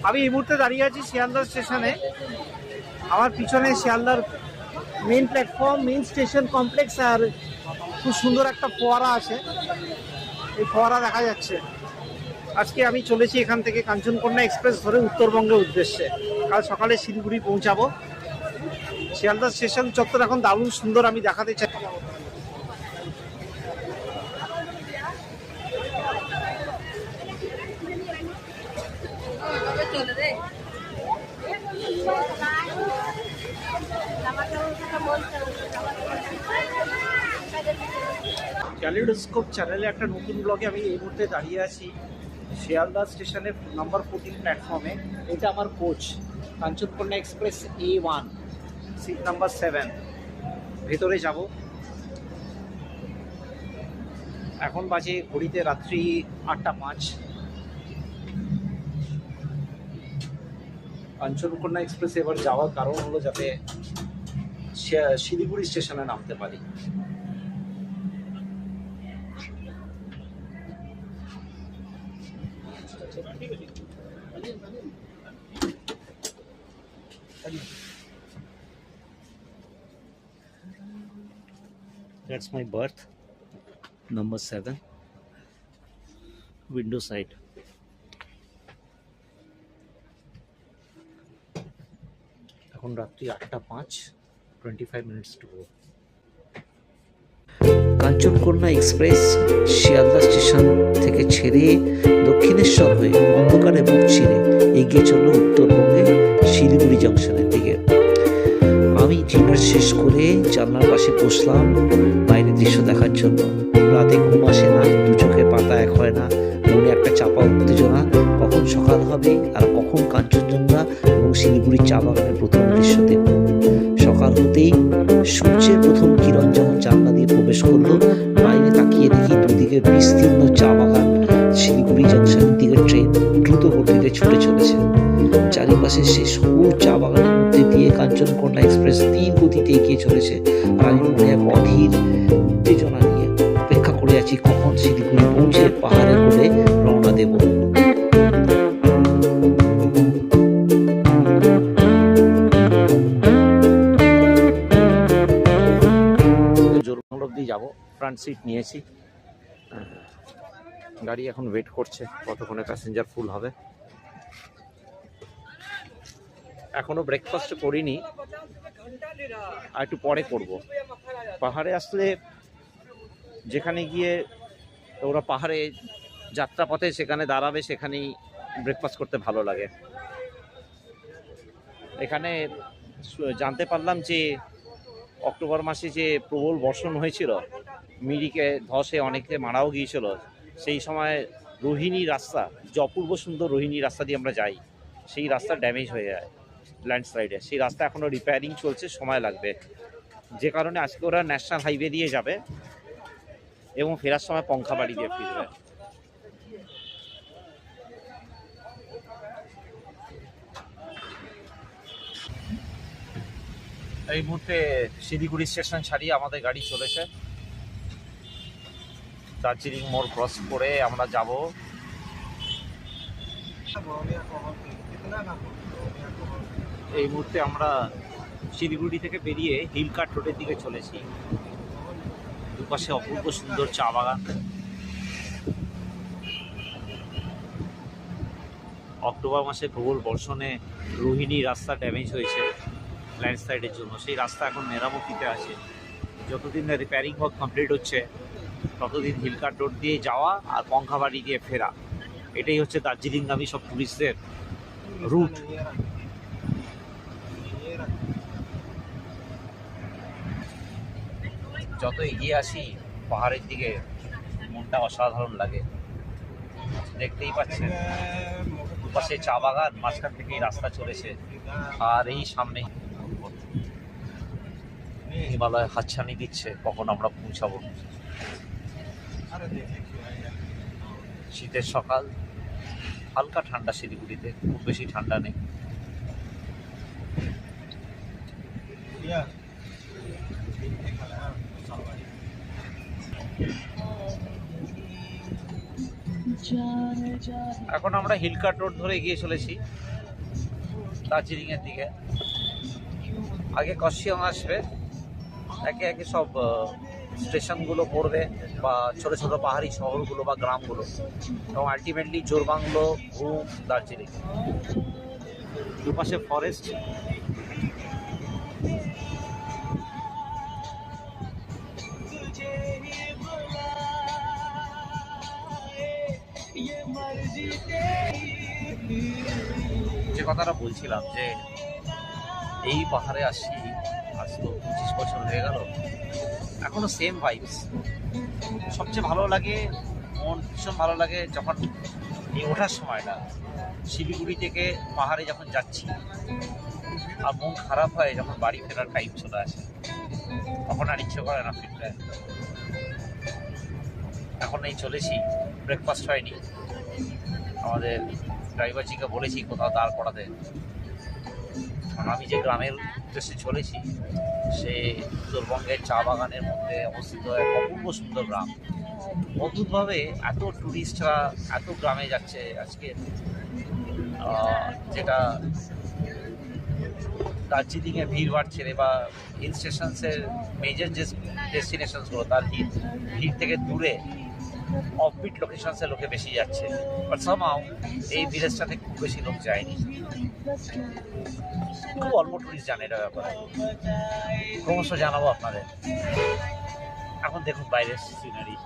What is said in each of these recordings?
আমি এই মুহূর্তে দাঁড়িয়ে আছি শিয়ালদা স্টেশনে। আমার পিছনে শিয়ালদার main platform, main station complex, আর খুব সুন্দর একটা ফোয়ারা আছে, এই ফোয়ারা দেখা যাচ্ছে। আজকে আমি চলেছি এখান থেকে কাঞ্চনকন্যা এক্সপ্রেস ধরে উত্তরবঙ্গের উদ্দেশ্যে। কাল সকালে শিলিগুড়ি পৌঁছাবো। শিয়ালদা স্টেশন চত্বর এখন দারুণ সুন্দর, আমি দেখাতে চাই। ক্যালিডোস্কোপ চ্যানেলে একটা নতুন ব্লগে আমি এই মুহূর্তে দাঁড়িয়ে আছি শিয়ালদা স্টেশনের নাম্বার 14 প্ল্যাটফর্মে। এটা আমার coach, Kanchankanya express A1, seat number 7। ভেতরে যাব। এখন বাজে ঘড়িতে রাত্রি 8:05। কাঞ্চনকন্যা এক্সপ্রেসে এবার যাওয়ার কারণ হলো যাতে শিলিগুড়ি স্টেশনে নামতে পারি। That's my berth, number 7, window side. এখন রাত্রি 8:05, 25 minutes to go. Kanchankanya express Sealdah station থেকে ছেড়ে দক্ষিণেশ্বর হয়ে অন্ধকারে বুক চিরে এগিয়ে চলল উত্তরবঙ্গে শিলিগুড়ি জংশনের দিকে। আমি ডিনার শেষ করে জানলার পাশে বসলাম বাইরের দৃশ্য দেখার জন্য। রাতে ঘুম আসে না, দু চোখের পাতা এক হয় না, মনে একটা চাপা উত্তেজনা, কখন সকাল হবে আর কখন কাঞ্চনজঙ্ঘা এবং শিলিগুড়ির চা বাগানের প্রথম দৃশ্য দেখব। সকাল হতেই সূর্যের প্রথম কিরণ যখন জানলা দিয়ে প্রবেশ করলো, বাইরে তাকিয়ে দেখি দুদিকে বিস্তীর্ণ চা বাগান। শিলিগুড়ি জংশনের দিকে ট্রেন দ্রুত গতিতে ছুটে চলেছে। চারিপাশে সেই সবুজ চা বাগানের মধ্যে দিয়ে কাঞ্চনকন্যা এক্সপ্রেস তীর গতিতে এগিয়ে চলেছে। আর আমি মনে এক অধীর উত্তেজনা নিয়ে অপেক্ষা করে আছি কখন শিলিগুড়ি পৌঁছে পাহাড়ে করে রওনা দেব। জোরমল অব্দি যাবো, ফ্রন্ট সিট নিয়েছি। গাড়ি এখন ওয়েট করছে কতক্ষণে প্যাসেঞ্জার ফুল হবে। এখনো ব্রেকফাস্ট করিনি, আর একটু পরে করব। পাহাড়ে আসলে যেখানে গিয়ে ওরা পাহাড়ে যাত্রাপথে সেখানে দাঁড়াবে, সেখানেই ব্রেকফাস্ট করতে ভালো লাগে। এখানে জানতে পারলাম যে অক্টোবর মাসে যে প্রবল বর্ষণ হয়েছিল, মিরিকে ধসে অনেকে মারাও গিয়েছিল, সেই সময় রোহিণী রাস্তা, যে অপূর্ব সুন্দর রোহিণী রাস্তা দিয়ে আমরা যাই, সেই রাস্তা ড্যামেজ হয়ে যায় ল্যান্ডস্লাইডে। সেই রাস্তা এখনও রিপেয়ারিং চলছে, সময় লাগবে। যে কারণে আজকে ওরা ন্যাশনাল হাইওয়ে দিয়ে যাবে এবং ফেরার সময় পঙ্খাবাড়ি দিয়ে ফিরবে। এই মুহূর্তে শিলিগুড়ি স্টেশন ছাড়িয়ে আমাদের গাড়ি চলেছে। দার্জিলিং মোড় ক্রস করে আমরা যাব এই মুহূর্তে আমরা শিলিগুড়ি থেকে বেরিয়ে হিলকাট রোডের দিকে চলেছি। দুপাশে অপূর্ব সুন্দর চা বাগান। অক্টোবর মাসে প্রবল বর্ষণে রোহিণী রাস্তা ড্যামেজ হয়েছে ল্যান্ডস্লাইডের জন্য, সেই রাস্তা এখন মেরামতিতে আছে। যতদিন না রিপেয়ারিং ওয়ার্ক কমপ্লিট হচ্ছে ততদিন হিলকাট রোড দিয়ে যাওয়া আর পঙ্খাবাড়ি দিয়ে ফেরা, এটাই হচ্ছে দার্জিলিংগামী সব টুরিস্টদের রুট। যত এগিয়ে আসি পাহাড়ের দিকে মনটা অসাধারণ লাগে। দেখতেই পাচ্ছেন দুপাশে চা বাগান, মাঝখান থেকে রাস্তা চলেছে, আর এই সামনে হিমালয় হাতছানি দিচ্ছে কখন আমরা পৌঁছাবো। শীতের সকাল, হালকা ঠান্ডা শিলিগুড়িতে, খুব বেশি ঠান্ডা নেই। এখন আমরা হিলকাট রোড ধরে এগিয়ে চলেছি দার্জিলিংয়ের দিকে। আগে কসিয়ং আসবে, একে একে সব স্টেশনগুলো পড়বে বা ছোটো ছোটো পাহাড়ি শহরগুলো বা গ্রামগুলো, এবং আলটিমেটলি জোরবাংলো, ঘুম, দার্জিলিং। দুপাশে ফরেস্ট। যে কথাটা বলছিলাম যে এই পাহাড়ে আসি আজ তো 25 বছর হয়ে গেল, এখনো সেম ভাইবস। সবচেয়ে ভালো লাগে, মন ভীষণ ভালো লাগে যখন এই ওঠার সময়টা, শিলিগুড়ি থেকে পাহাড়ে যখন যাচ্ছি, আর মন খারাপ হয় যখন বাড়ি ফেরার টাইম চলে আসে, তখন আর ইচ্ছে করে না ফিরতে। এখন এই চলেছি, ব্রেকফাস্ট হয়নি, আমাদের ড্রাইভারজিকে বলেছি কোথাও দাঁড় করাতে। কারণ আমি যে গ্রামের উদ্দেশ্যে চলেছি সে উত্তরবঙ্গের চা বাগানের মধ্যে অবস্থিত এক অপূর্ব সুন্দর গ্রাম। অদ্ভুতভাবে এত ট্যুরিস্টরা এত গ্রামে যাচ্ছে আজকে, যেটা দার্জিলিংয়ে ভিড় ছেড়ে বা হিল স্টেশনসের মেজর যে ডেস্টিনেশনসগুলো তার ভিড় থেকে দূরে অফবিট লোকেশনসে লোকে বেশি যাচ্ছে। বাট সামহাউ এই ভিলেজটাতে খুব বেশি লোক যায়নি, খুব অল্প টুরিস্ট জানে এটা ব্যাপারে। ক্রমশ জানাবো আপনাদের। এখন দেখুন বাইরের সিনারি।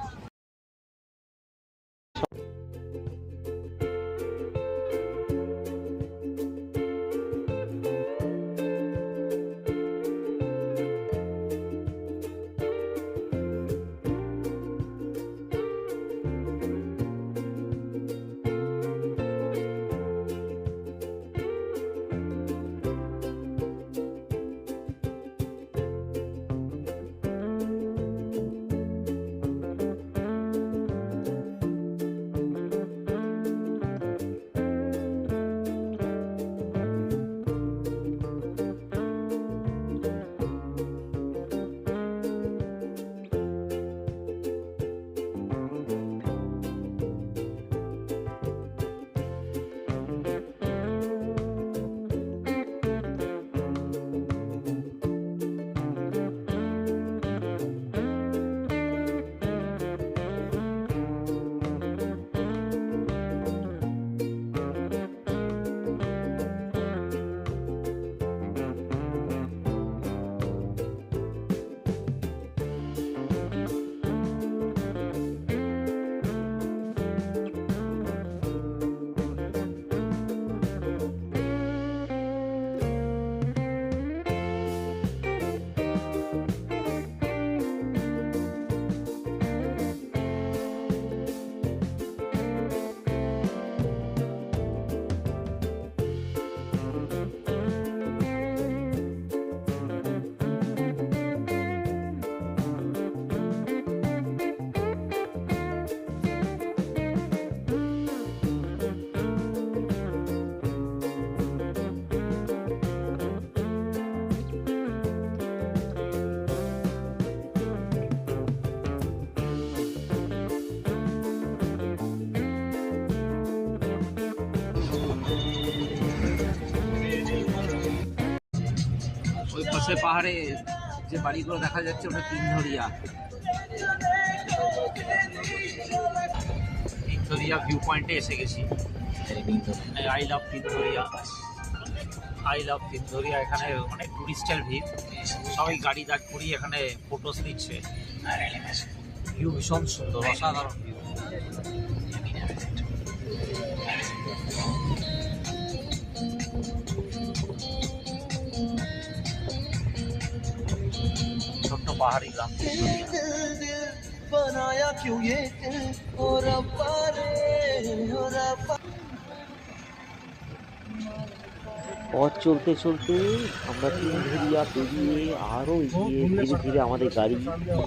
ওই পাশে পাহাড়ে যে বাড়িগুলো দেখা যাচ্ছে ওটা তিনধরিয়া। তিনধরিয়া ভিউ পয়েন্টে এসে গেছি। I love Tindharia, I love Tindharia. এখানে অনেক টুরিস্টের ভিড়, সবাই গাড়ি দাঁড় করিয়ে এখানে ফটোস নিচ্ছে। ভিউ ভীষণ সুন্দর, অসাধারণ ভিউ। ছোট্ট পাহাড়ি গ্রাম। পথ চলতে চলতে আমরা তিনধরিয়া পেরিয়ে আরও এগিয়ে ধীরে ধীরে আমাদের গাড়ি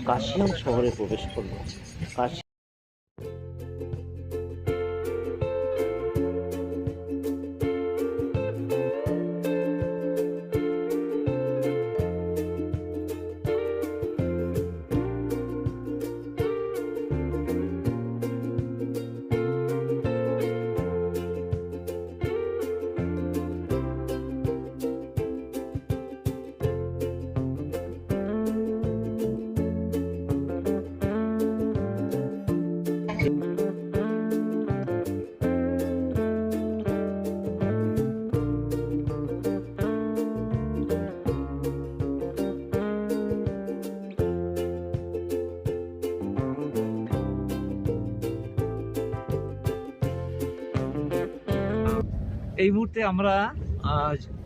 কাশিয়াং শহরে প্রবেশ করলো। এই মুহূর্তে আমরা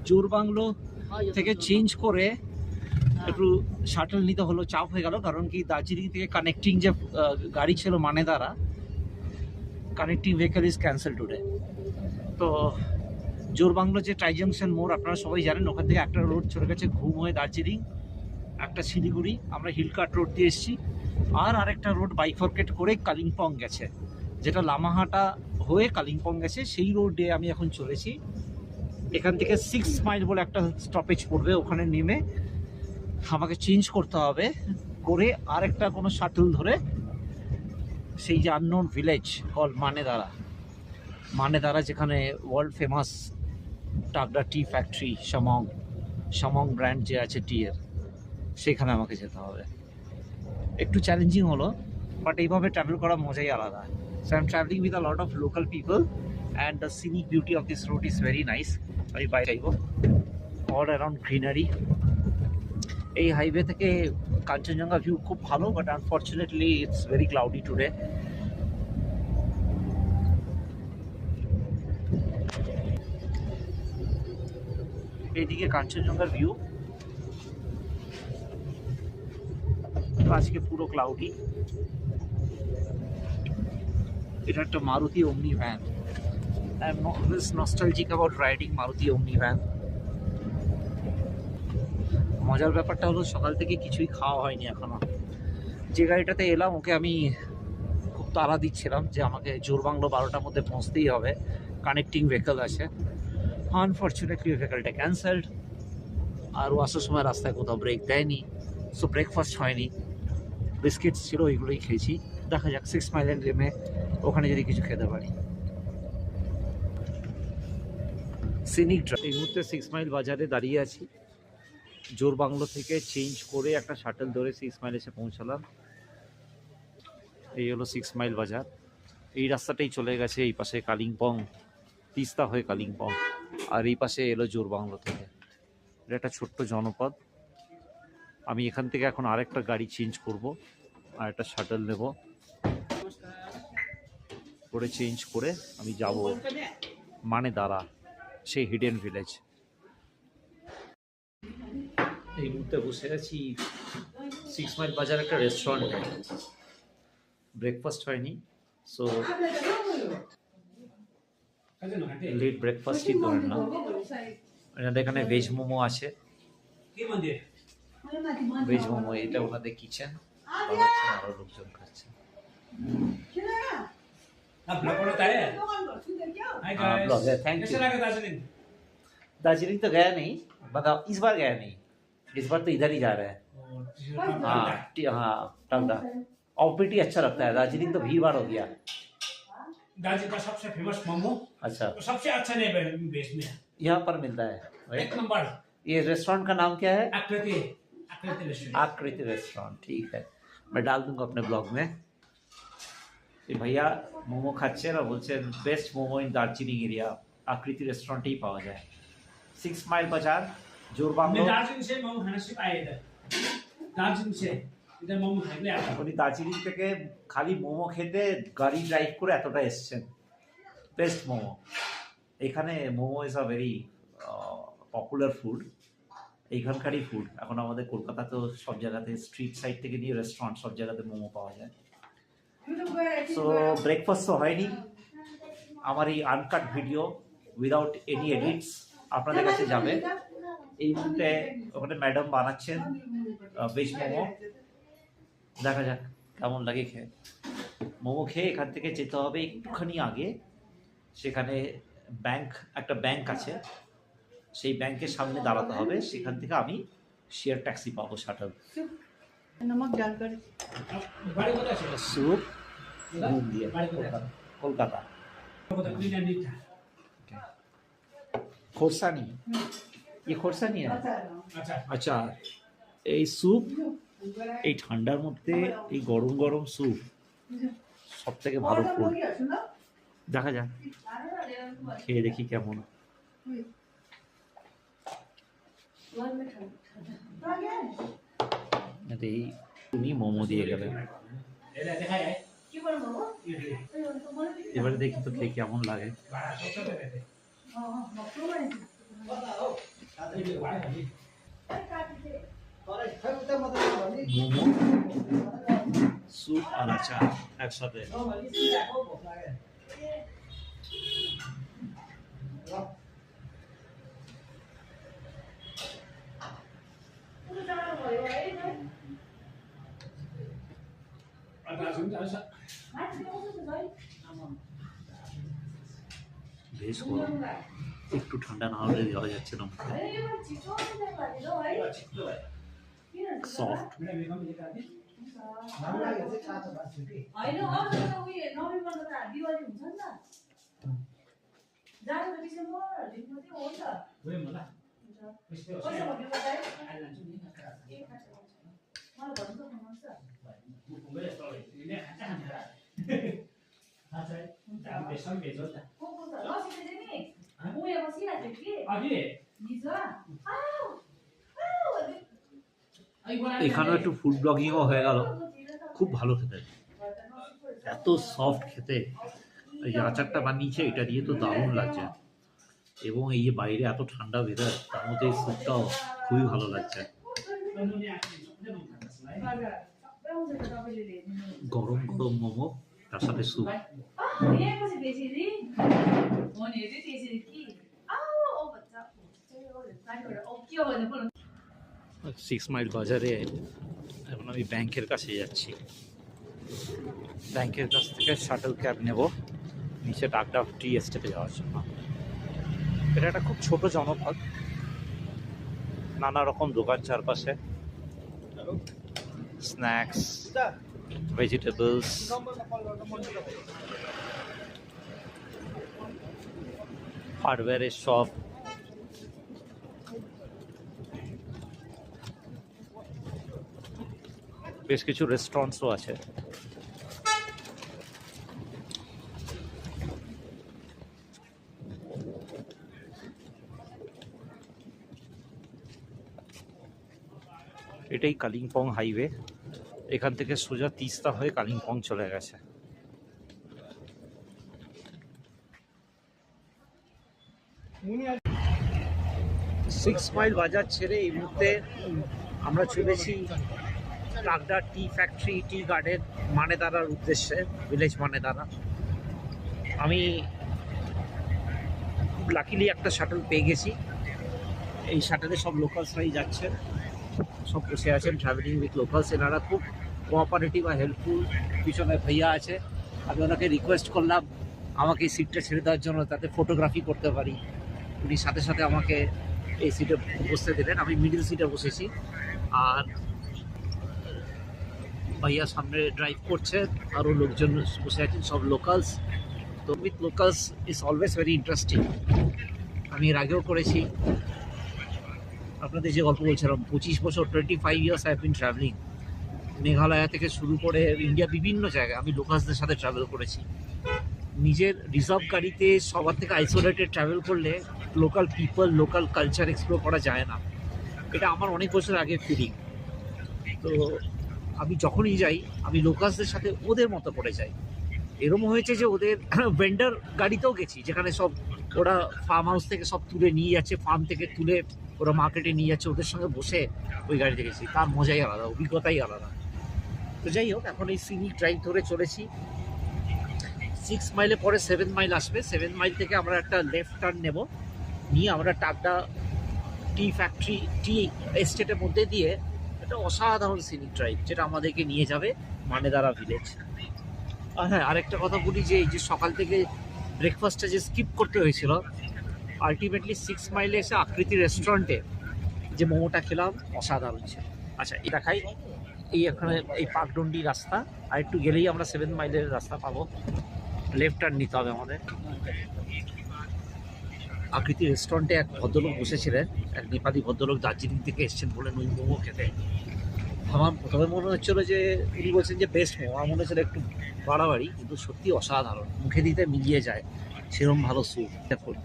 জোরবাংলো থেকে চেঞ্জ করে একটু শাটল নিতে হলো, চাপ হয়ে গেল। কারণ কি দার্জিলিং থেকে কানেক্টিং যে গাড়ি ছিল মানেদারা, connecting vehicle is cancel today. তো জোরবাংলো যে ট্রাই জাংশন মোড় আপনারা সবাই জানেন, ওখান থেকে একটা রোড চলে গেছে ঘুম হয়ে দার্জিলিং, একটা শিলিগুড়ি, আমরা হিলকাট রোড দিয়ে এসেছি, আর আরেকটা রোড বাইফরকেট করে কালিম্পং গেছে, যেটা লামাহাটা হয়ে কালিম্পং গেছে। সেই রোড দিয়ে আমি এখন চলেছি। এখান থেকে 6 মাইল বলে একটা স্টপেজ পড়বে, ওখানে নেমে আমাকে চেঞ্জ করতে হবে, করে আরেকটা কোনো শাটল ধরে সেই যে আননোন ভিলেজ কল মানেদারা, যেখানে world famous Tukdah tea factory, সমং ব্র্যান্ড যে আছে টিয়ের, সেখানে আমাকে যেতে হবে। একটু চ্যালেঞ্জিং হলো, বাট এইভাবে ট্রাভেল করা মজাই আলাদা। So I am travelling with a lot of local people and the scenic beauty of this road is very nice. আমি বাইরে যাইব, অল অ্যারাউন্ড গ্রিনারি। এই হাইওয়ে থেকে কাঞ্চনজঙ্ঘা ভিউ খুব ভালো, but unfortunately it's very cloudy today. এইদিকে কাঞ্চনজঙ্ঘার view, আজকে পুরো ক্লাউডি। এটা একটা মারুতি ওমনি van. I am always nostalgic about riding Maruti ওমনি ভ্যান। মজার ব্যাপারটা হলো সকাল থেকে কিছুই খাওয়া হয়নি এখনো। যে গাড়িটাতে এলাম ওকে আমি খুব তাড়া দিচ্ছিলাম যে আমাকে জোরবাংলো 12টার মধ্যে পৌঁছতেই হবে, কানেক্টিং ভেহিকল আছে। আনফর্চুনেটলি ভেহিকলটা ক্যান্সেলড, আর ও আসার সময় রাস্তায় কোথাও ব্রেক দেয়নি, সো ব্রেকফাস্ট হয়নি। বিস্কিটস ছিল, ওইগুলোই খেয়েছি। দেখা যাক 6 মাইলের নেমে ওখানে যদি কিছু খেতে পারি। Scenic drive. এই মুহূর্তে 6 মাইল বাজারে দাঁড়িয়ে আছি। জোরবাংলো থেকে চেঞ্জ করে একটা শাটল ধরে 6 মাইল এসে পৌঁছালাম। এই হলো 6 মাইল বাজার। এই রাস্তাটাই চলে গেছে এই পাশে কালিম্পং, তিস্তা হয়ে কালিম্পং, আর এই পাশে এলো জোরবাংলো থেকে। এটা একটা ছোট্ট জনপদ। আমি এখান থেকে এখন আরেকটা গাড়ি চেঞ্জ করব, আর একটা শাটল নেব, করে চেঞ্জ করে আমি যাব মানেদারা, সেই হিডেন ভিলেজ। এই মুহূর্তে বসে আছি 6 মাইল বাজার একটা রেস্টুরেন্টে। ব্রেকফাস্ট হয়নি, সো লেট ব্রেকফাস্টই করে না। এখানে ভেজ মোমো আছে, ভেজ মোমো, এটা ওনাদের কিচেন, আরো লোকজন খাচ্ছে। दार्जिलिंग तो गया नहीं, बताओ इस बार गया नहीं, इस बार तो इधर ही जा रहे हैं। हाँ हाँ टांगड़ा ऑपरेटी अच्छा लगता है। दार्जिलिंग तो भीड़ भाड़ हो गया। दार्जिलिंग का सबसे फेमस मोमो, अच्छा, तो सबसे अच्छा नहीं बेस में यहाँ पर मिलता है। एक नंबर। ये रेस्टोरेंट का नाम क्या है? आकृति रेस्टोरेंट। आकृति रेस्टोरेंट, ठीक है, मैं डाल दूंगा अपने ब्लॉग में। ये भैया मोमो खाচ্ছেন আর বলছেন best momo in Darjeeling area आकृति रेस्टोरेंट ही पावा जाए। 6 माइल बाजार जोरबांगलो। दार्जिलिंग से मोमो खाना सिर्फ आए इधर, दार्जिलिंग से इधर मोमो खाने आए। উনি দার্জিলিং থেকে খালি মোমো খেতে গাড়ি ড্রাইভ করে এতটা এসেছেন। বেস্ট মোমো এখানে। Momo is a very popular food, এইখানকারই ফুড। এখন আমাদের কলকাতাতেও সব জায়গাতে স্ট্রিট সাইড থেকে নিয়ে রেস্টুরেন্ট সব জায়গাতে মোমো পাওয়া যায়। সো ব্রেকফাস্ট তো হয়নি। আমার এই uncut video without any edits আপনাদের কাছে যাবে। এই মুহূর্তে ওখানে ম্যাডাম বানাচ্ছেন ভেজ মোমো, দেখা যাক কেমন লাগে খেয়ে। মোমো খেয়ে এখান থেকে যেতে হবে একটুখানি আগে, সেখানে একটা ব্যাংক আছে, সেই ব্যাংকের সামনে দাঁড়াতে হবে। সেখান থেকে আমি শেয়ার ট্যাক্সি পাবো, শাটল। স্যুপ নুন দিয়ে, কলকাতা। खोरसा नहीं, ये खोरसा नहीं है। अच्छा, এই স্যুপ, এই ঠান্ডার মধ্যে এই গরম গরম স্যুপ সব থেকে ভালো ফুড। দেখা যাক, খেয়ে দেখি কেমন। এই উনি মোমো দিয়ে গেলেন, এবারে দেখি তো খেয়ে কেমন লাগে। মোমো স্যুপ আর আচার একসাথে। বেশ গরম, একটু ঠান্ডা না হলে দেওয়া যাচ্ছে না মুখে। সফট। এখানেও একটু ফুড ব্লগিংও হয়ে গেল। খুব ভালো খেতে, এত সফট খেতে। এই যে আচারটা বানিয়েছে এটা দিয়ে তো দারুণ লাগছে, এবং এই যে বাইরে এত ঠান্ডা ওয়েদার, তার মধ্যে এই স্যুপটাও খুবই ভালো লাগছে। গরম গরম মোমো, তার সাথে স্যুপ। 6 মাইল বাজারে এখন আমি ব্যাংকের কাছে যাচ্ছি। ব্যাংকের কাছ থেকে শাটল ক্যাব নেব নিচে ডাকডা টি এস্টেটে যাওয়ার জন্য। এটা একটা খুব ছোট জনপদ, নানা রকম দোকান চারপাশে, স্ন্যাক্স, ভেজিটেবলস, হার্ডওয়্যারের শপ। বেশ কিছু রেস্টুরেন্টসও আছে। এটাই কালিম্পং হাইওয়ে, এখান থেকে সোজা তিস্তা হয়ে কালিম্পং চলে গেছে। সিক্স মাইল বাজার ছেড়ে এই মুহূর্তে আমরা চলেছি ডাকডা টি ফ্যাক্টরি, টি গার্ডেন, মানেদারার উদ্দেশ্যে, ভিলেজ মানেদারা। আমি লাকিলি একটা শাটল পেয়ে গেছি। এই শাটলে সব লোকালসরাই যাচ্ছে, সব বসে আছেন ট্রাভেলিং উইথ লোকালস। এনারা খুব কোঅপারেটিভ আর হেল্পফুল। পিছনে ভাইয়া আছে, আমি ওনাকে রিকোয়েস্ট করলাম আমাকে এই সিটটা ছেড়ে দেওয়ার জন্য, তাতে ফটোগ্রাফি করতে পারি। উনি সাথে সাথে আমাকে এই সিটে বসতে দিলেন। আমি মিডিল সিটে বসেছি, আর ভাইয়া সামনে ড্রাইভ করছে, আরও লোকজন বসে আছেন, সব লোকালস। তো with locals is always very interesting. আমি এর আগেও করেছি। আপনাদের যে গল্প বলছিলাম, 25 বছর, 25 years I have been travelling. Meghalaya থেকে শুরু করে ইন্ডিয়া বিভিন্ন জায়গায় আমি লোকালসদের সাথে ট্রাভেল করেছি। নিজের রিজার্ভ গাড়িতে সবার থেকে আইসোলেটেড ট্রাভেল করলে local people, local culture explore করা যায় না। এটা আমার অনেক বছর আগের ফিলিং। তো আমি যখনই যাই আমি লোকালসদের সাথে ওদের মতো করে যাই। এরকম হয়েছে যে ওদের ভেন্ডার গাড়িতেও গেছি, যেখানে সব ওরা ফার্ম হাউস থেকে সব তুলে নিয়ে যাচ্ছে, ফার্ম থেকে তুলে ওরা মার্কেটে নিয়ে যাচ্ছে, ওদের সঙ্গে বসে ওই গাড়িতে গেছি। তার মজাই আলাদা, অভিজ্ঞতাই আলাদা। তো যাই হোক, এখন এই সিনিক ড্রাইভ ধরে চলেছি। 6 মাইলে পরে 7 মাইল আসবে। 7 মাইল থেকে আমরা একটা লেফট টার্ন নেব, নিয়ে আমরা ডাকডা টি ফ্যাক্টরি, টি এস্টেটের মধ্যে দিয়ে একটা অসাধারণ সিনিক ড্রাইভ, যেটা আমাদেরকে নিয়ে যাবে মানেদারা ভিলেজ। আর হ্যাঁ, আরেকটা কথা বলি যে এই যে সকাল থেকে ব্রেকফাস্টটা যে স্কিপ করতে হয়েছিল, আলটিমেটলি 6 মাইলে এসে আকৃতি রেস্টুরেন্টে যে মোমোটা খেলাম অসাধারণ ছিল। আচ্ছা, এটা খাই। এই এখানে এই পাকডন্ডি রাস্তা, আর একটু গেলেই আমরা 7 মাইলের রাস্তা পাবো। লেফট টার্ন নিতে হবে আমাদের। আকৃতি রেস্টুরেন্টে এক ভদ্রলোক বসেছিলেন, এক নেপালি ভদ্রলোক, দার্জিলিং থেকে এসেছেন বলেন ওই মোমো খেতে। আমার প্রথমে মনে হচ্ছিল যে উনি বলছেন যে বেস্ট মোমো, আমার মনে হচ্ছিল একটু বাড়াবাড়ি, কিন্তু সত্যি অসাধারণ, মুখে দিতে মিলিয়ে যায়, সেরকম ভালো স্যুপ। দেখুন,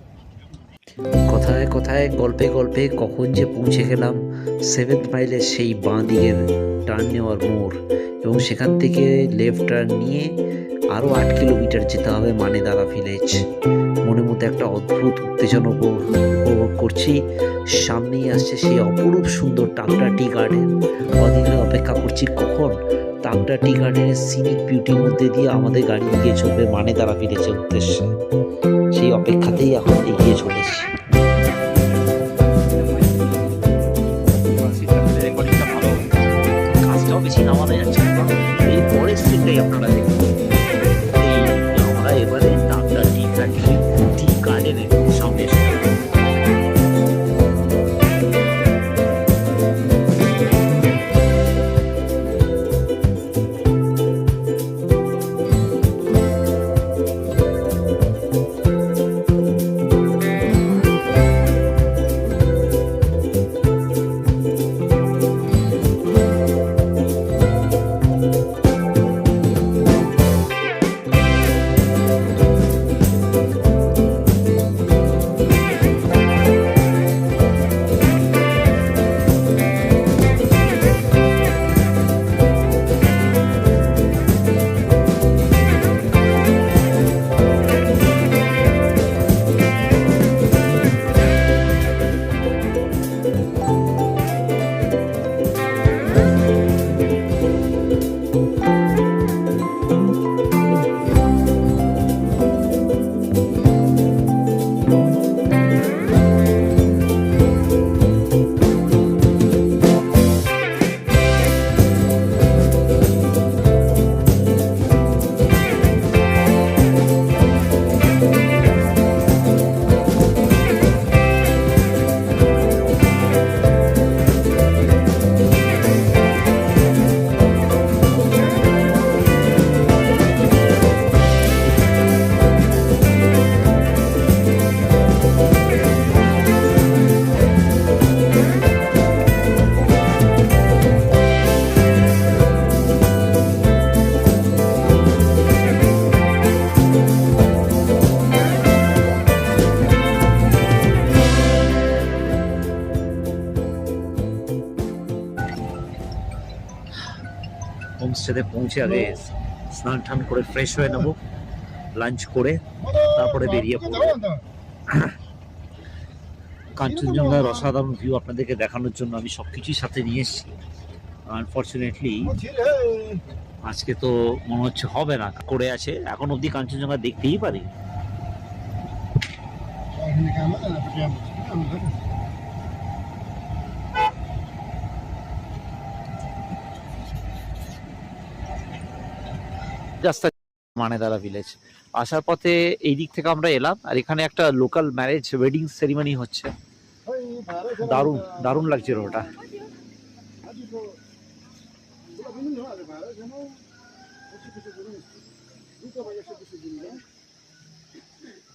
কথায় কথায়, গল্পে গল্পে কখন যে পৌঁছে গেলাম 7 মাইলের সেই বাঁ দিকের টার্ন নেওয়ার মোড়। এবং সেখান থেকে লেফট টার্ন নিয়ে আরও 8 কিলোমিটার যেতে হবে মানেদারা ভিলেজ। মনের মধ্যে একটা অদ্ভুত উত্তেজনা উপভোগ করছি। সামনেই আসছে সেই অপরূপ সুন্দর টাকটা টি গার্ডেন। কদিন অপেক্ষা করছি কখন টাকটা টি গার্ডেনের সিনিক বিউটির মধ্যে দিয়ে আমাদের গাড়ি এগিয়ে চলবে মানেদারা ভিলেজের উদ্দেশ্যে। সেই অপেক্ষাতেই এখন এগিয়ে চলেছি। কাজটাও বেশি নামানো যাচ্ছে না, এই পরের সিনটাই আপনারা দেখুন। আমরা এবারে টাকটা টি গার্ডেনের সামনে এসেছি। হোমস্টেতে পৌঁছে আগে স্নান টান করে ফ্রেশ হয়ে নেবো, লাঞ্চ করে তারপরে বেরিয়ে পড়বো। কাঞ্চনজঙ্ঘার অসাধারণ ভিউ আপনাদেরকে দেখানোর জন্য আমি সবকিছুই সাথে নিয়ে এসেছি। আনফর্চুনেটলি আজকে তো মনে হচ্ছে হবে না, করে আছে এখন অবধি কাঞ্চনজঙ্ঘা দেখতেই পারি। রাস্তা মানেদারা ভিলেজ আসার পথে এই দিক থেকে আমরা এলাম, আর এখানে একটা লোকাল ম্যারেজ ওয়েডিং সেরিমনি হচ্ছে। দারুণ দারুণ লাগছিল ওটা।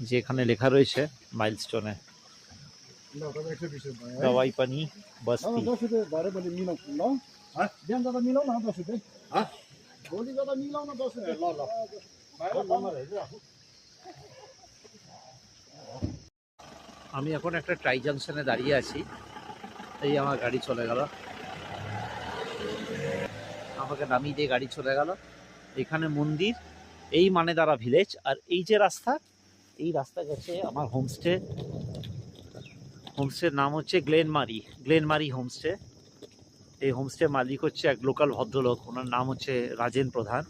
যে এখানে লেখা রয়েছে মাইলস্টোনে, দওয়াই পানি বস্তি। আমি এখন একটা ট্রাই জাংশনে দাঁড়িয়ে আছি, এই আমার গাড়ি চলে গেল, আমাকে নামিয়ে দিয়ে গাড়ি চলে গেল। এখানে মন্দির, এই মানেদারা ভিলেজ, আর এই যে রাস্তা, এই রাস্তা গেছে আমার হোমস্টে। হোমস্টের নাম হচ্ছে গ্লেনমারি হোমস্টে। এই হোমস্টে মালিক হচ্ছে এক লোকাল ভদ্রলোক, ওনার নাম হচ্ছে রাজেন প্রধান।